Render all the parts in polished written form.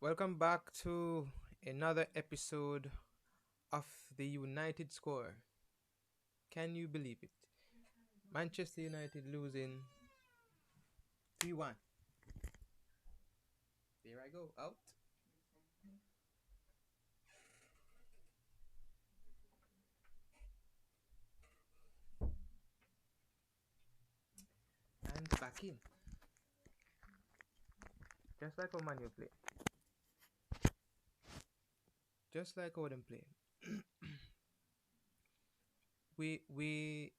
Welcome back to another episode of the United Score. Can you believe it? Manchester United losing 3-1. There I go, out. And back in. Just like how Man U play. Just like how them play. we we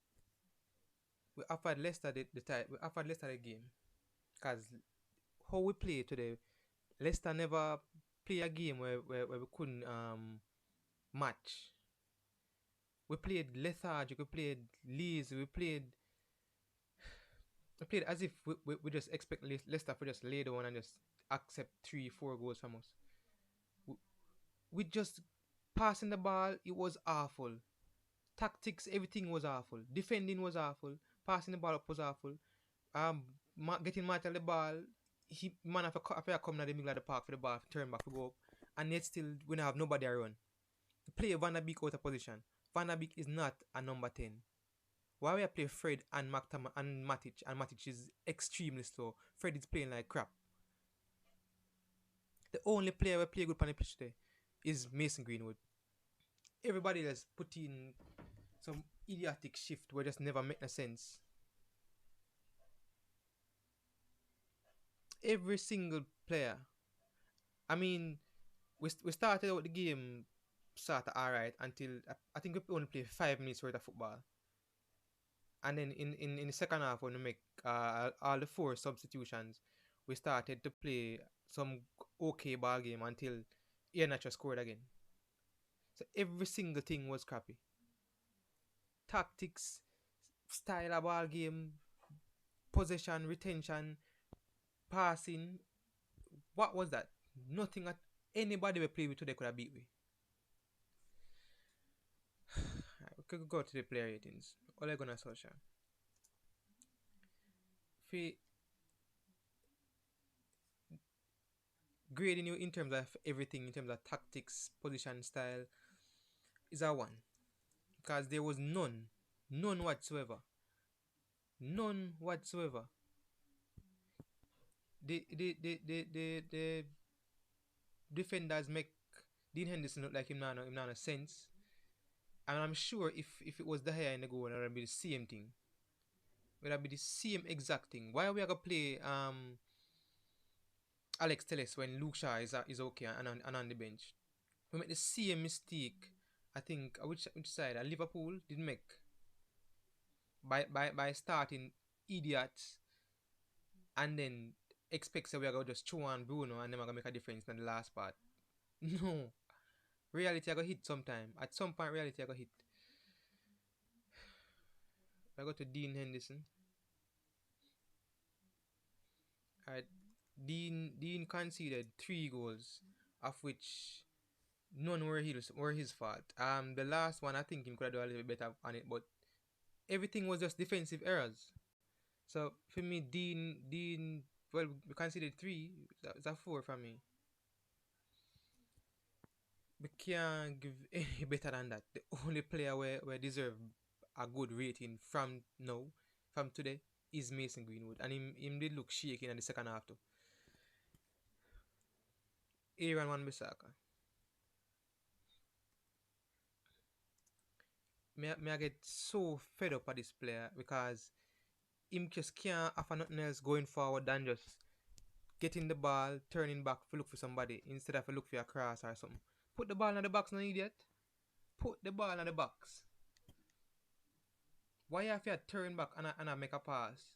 offered Leicester we offered Leicester the game. Cause how we play today, Leicester never play a game where we couldn't match. We played lethargic, we played lazy, we played as if we just expect Leicester to just lay down and just accept 3-4 goals from us. We, we just passing the ball, it was awful. Tactics, everything was awful. Defending was awful. Passing the ball up was awful. Getting match at the ball, he man after come in the middle of the park for the ball, turn back to go up, and yet still we don't have nobody around. The player Van der Beek out of position. Van der Beek is not a number 10. Why we play Fred and Matic, and Matic is extremely slow. Fred is playing like crap. The only player we play good on the pitch today is Mason Greenwood. Everybody else put in some idiotic shift where just never make no sense. Every single player. I mean, we started out the game sort of alright until I think we only play 5 minutes worth of football. And then in the second half, when we make all the 4 substitutions, we started to play some okay ball game until Iheanacho scored again. So every single thing was crappy. Tactics, style of ball game, possession, retention, passing. What was that? Nothing at anybody we played with today could have beat we. We could go to the player ratings. Ole Gunnar Solskjaer. Fi grading you in terms of everything, in terms of tactics, position, style, is a 1. Because there was none whatsoever. None whatsoever. The defenders make Dean Henderson look like him not no sense. And I'm sure if it was the higher in the goal, it would be the same thing. It would be the same exact thing. Why are we gonna play Alex Telles when Luke Shaw is okay and on the bench? We make the same mistake. I think which side? Liverpool did make by starting idiots and then expect that we are gonna just chew on Bruno and then we're gonna make a difference in the last part. No. Reality I go hit sometime. At some point reality I go hit. I go to Dean Henderson. Alright. Dean conceded 3 goals, of which none were his fault. The last one I think he could have done a little bit better on it, but everything was just defensive errors. So for me, Dean, well, we considered 3. It's a 4 for me. We can't give any better than that. The only player where deserve a good rating from today, is Mason Greenwood, and him did look shaky in the second half too. Aaron Wan-Bissaka. Me I get so fed up at this player because him just can't offer nothing else going forward than just getting the ball, turning back to look for somebody instead of look for a cross or something. Put the ball in the box, no idiot. Put the ball in the box. Why have you turn back and I make a pass?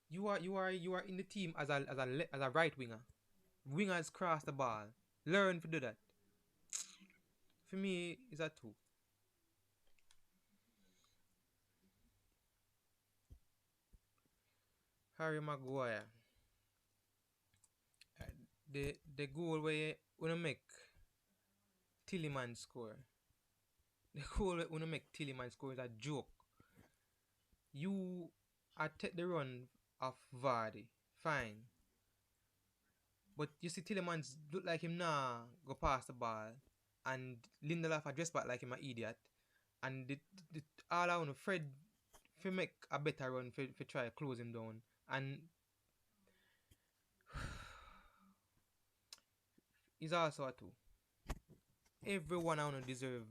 You are in the team as a right winger. Wingers cross the ball. Learn to do that. For me, it's a 2. Harry Maguire. The goal where you wanna make Tilliman score. The goal where you wanna make Tilliman score is a joke. You are take the run of Vardy. Fine. But you see Tillemans look like him now go past the ball, and Lindelof address back like him an idiot, and the all I want Fred fi make a better run for try close him down, and he's also a two. Everyone I want deserve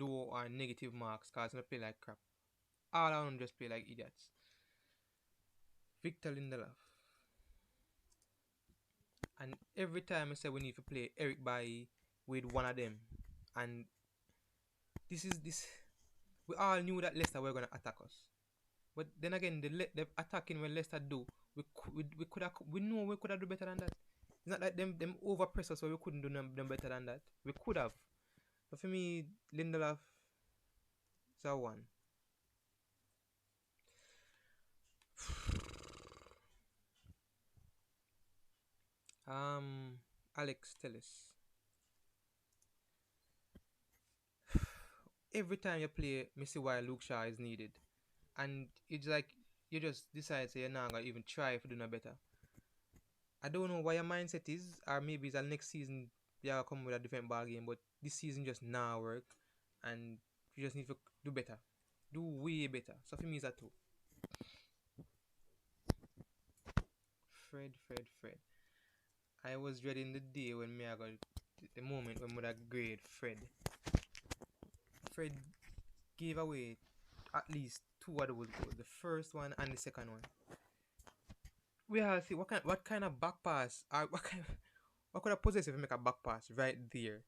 low or negative marks because they play like crap. All I want just play like idiots. Victor Lindelof. And every time I say we need to play Eric Bailly with one of them. And this we all knew that Leicester were gonna attack us. But then again, the attacking when Leicester do, we could have we know we could have do better than that. It's not like them over press us, so we couldn't do them better than that. We could have. But for me, Lindelof is a one. Alex Telles. Every time you play, me see why Luke Shaw is needed, and it's like you just decide say you're not gonna even try if you do no better. I don't know why your mindset is, or maybe it's next season you'll come with a different ball game, but this season just now work, and you just need to do better, do way better. So for me, it's a two. Fred. I was dreading the day when me I got the moment when we grade Fred. Fred gave away at least two of those goals, the first one and the second one. We have to see what kind of back pass or what could I possess if you make a back pass right there.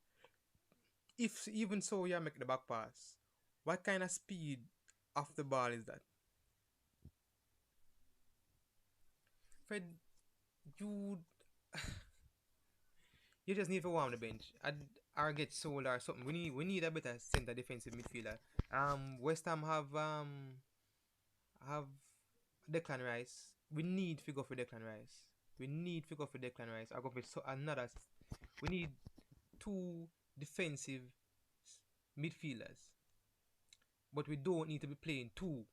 If even so you make the back pass, what kind of speed off the ball is that? Fred, you you just need to warm the bench. Or get sold or something. We need a better centre defensive midfielder. West Ham have Declan Rice. We need to go for Declan Rice. We need to go for Declan Rice. I go for another. We need two defensive midfielders, but we don't need to be playing two.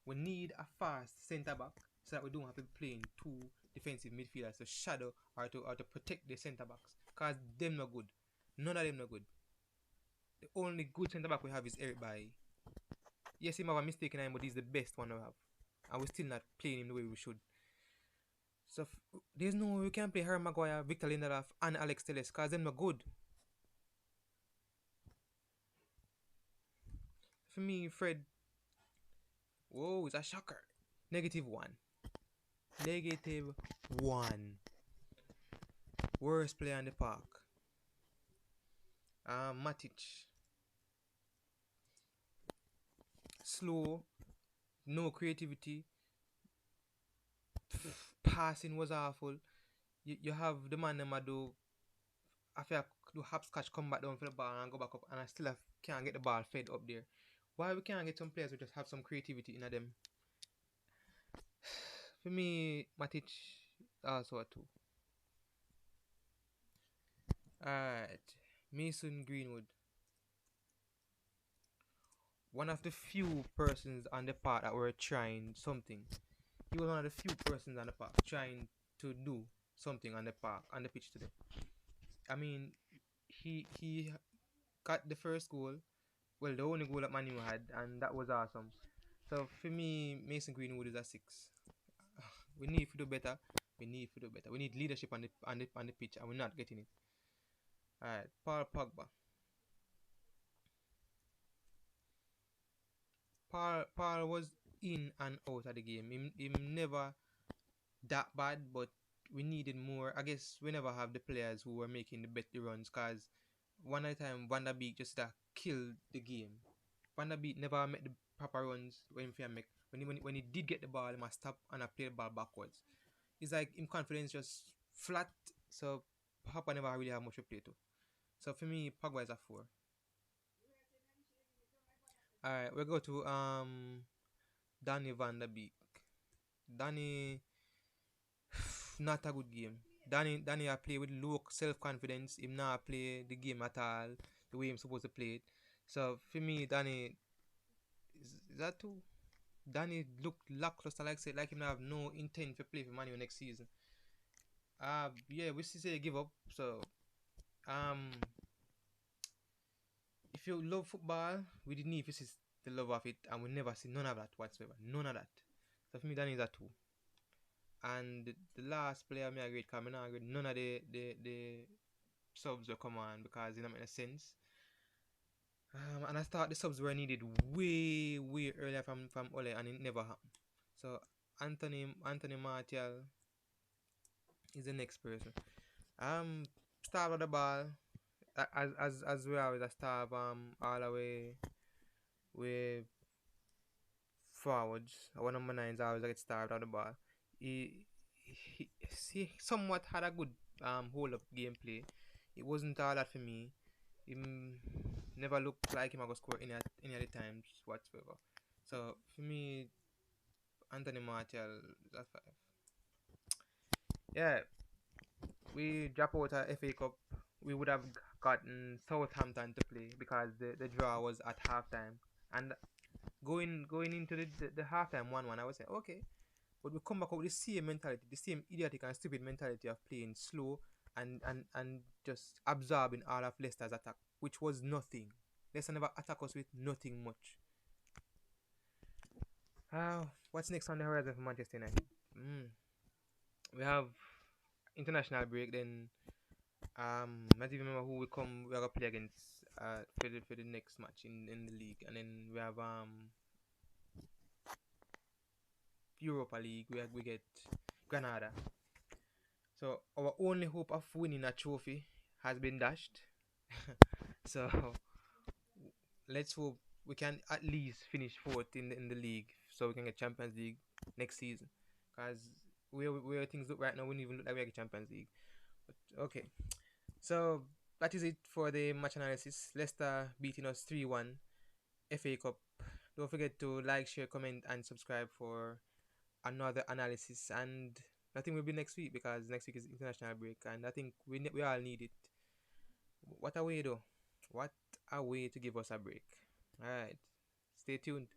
We need a fast centre back so that we don't have to be playing two defensive midfielders to shadow or to protect the centre backs. Cause them not good. None of them not good. The only good centre back we have is Eric Bailly. Yes, he might have a mistake in him, but he's the best one we have, and we're still not playing him the way we should. So there's no way we can play Harry Maguire, Victor Lindelof, and Alex Telles because they're not good. For me, Fred, whoa, it's a shocker. -1. -1. Worst player in the park. Matic. Slow. No creativity. Passing was awful. You have the man that do I feel do hopscotch come back down for the ball and go back up, and I still can't get the ball fed up there. Why we can't get some players who just have some creativity in them? For me, Matic also a two. Alright. Mason Greenwood. One of the few persons on the park that were trying something. He was one of the few persons on the park trying to do something on the park, on the pitch today. I mean, he got the first goal. Well, the only goal that Manu had, and that was awesome. So for me, Mason Greenwood is a 6. We need to do better. We need leadership on the pitch, and we're not getting it. Alright, Paul Pogba. Paul was in and out of the game. He never that bad, but we needed more. I guess we never have the players who were making the better runs, because one at a time Van der Beek just killed the game. Van der Beek never made the proper runs when he make. When he did get the ball, he must stop and play the ball backwards. It's like his confidence just flat, so Papa never really have much to play to. So for me, Pogba is a 4. Alright, we go to Danny Van der Beek. Danny, not a good game. Danny I play with low self-confidence. Him not play the game at all the way I'm supposed to play it. So for me, Danny is that too. Danny looked lackluster, like him have no intent to play for Man U next season. Yeah, we still say give up. So um, if you love football, we didn't need to see the love of it, and we never see none of that whatsoever. None of that. So for me, that is a two. And the last player me agree, cause me not agree none of the subs will come on because it don't make sense. And I thought the subs were needed way earlier from Ole, and it never happened. So Anthony Martial is the next person. Star of the ball, as we always a star all the way with forwards. Our number nines always get starved of the ball. He, he somewhat had a good hold up gameplay. It wasn't all that for me. He never looked like him I go score any other times whatsoever. So for me, Anthony Martial, that's five. Yeah, we drop out a FA Cup. We would have gotten Southampton to play because the draw was at halftime. And going into the halftime 1-1, I would say okay, but we come back with the same mentality, the same idiotic and stupid mentality of playing slow and just absorbing all of Leicester's attack, which was nothing. Leicester never attack us with nothing much. What's next on the horizon for Manchester United? Mm, we have international break. Then not even remember who we are gonna play against for the next match in the league, and then we have Europa League. We get Granada. So our only hope of winning a trophy has been dashed. So let's hope we can at least finish fourth in the league, so we can get Champions League next season. Because where things look right now, we don't even look like we get Champions League. But okay, so that is it for the match analysis. Leicester beating us 3-1 FA Cup. Don't forget to like, share, comment, and subscribe for another analysis. And nothing will be next week because next week is international break, and I think we all need it. What a way though! What a way to give us a break. All right, stay tuned.